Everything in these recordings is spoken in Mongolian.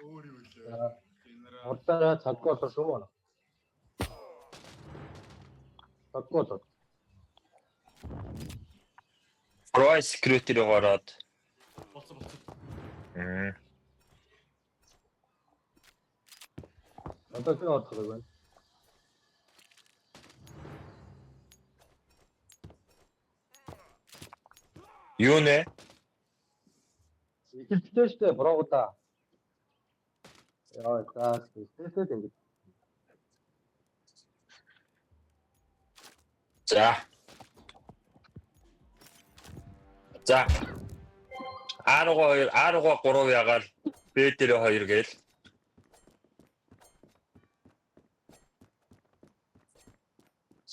өөр юу вэ? Уртаараа цаг болоо шүү. Цаг болоо. Pro security руу ороод. Болцсон. Одоо чи орох байна. Юу нэ? Ихэлтэй штэ брогода. Яа, таас ихэлтэй ингэ. За. R2 3 ягаал B дээр 2 гээл.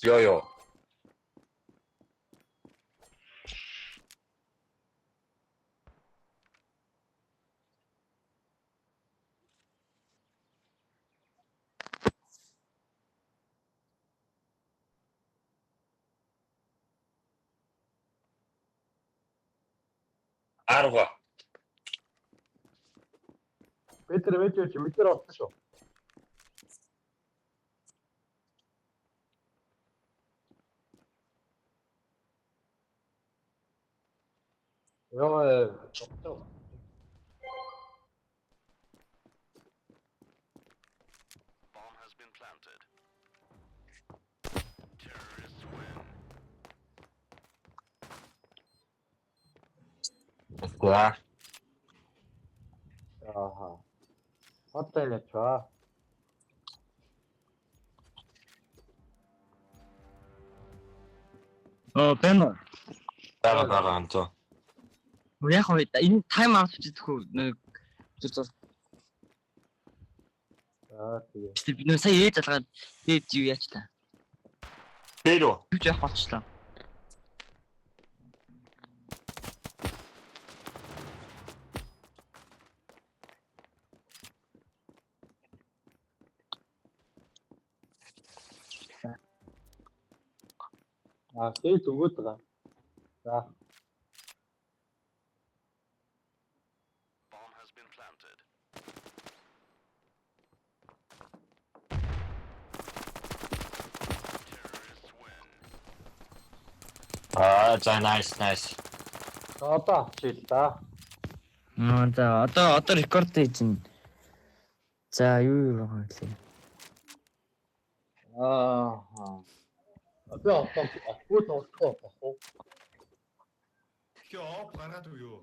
Ёо. R2. Петр чи метр авсан шүү. Яа, Bomb has been planted. Terrorists win. За. ааха. Хоттой нячаа. Бэн. Дараа анто. Яг энэ тайм аут хийхгүй нэг зүр Тэгээ. би нөө сая ээж алгаад ээж юу яач та. Pero. Юу ч яах болчлаа. Тэг зүгөөд байгаа. За. Bomb has been planted. Terrorists win. За nice. Одоо чил та. За одоо рекорд хийж байна. За юу байгаа вэ? Одоо авахгүй тоосоо. Тэгээ оп гаргаад уу юу?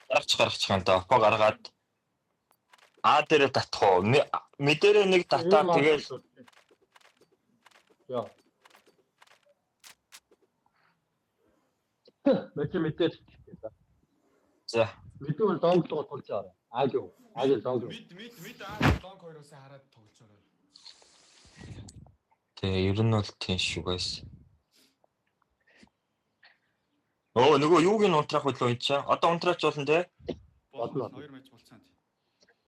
Гаргачих гэнэ. Опо гаргаад. А дээр татах уу? Мэдэрээ нэг татаа тэгээд Яа. Мэдээж. за. Мэдүүл донглоо тулчаар. Агуу донглоо. Мид донг хоёроос хараад тоглож байгаа. Тэгээ ер нь бол тийм шүү guys. Нөгөө юуг нь унтрах болов энэ чаа? Одоо унтраач болно те? Бодлоо. 2 матч болцсон.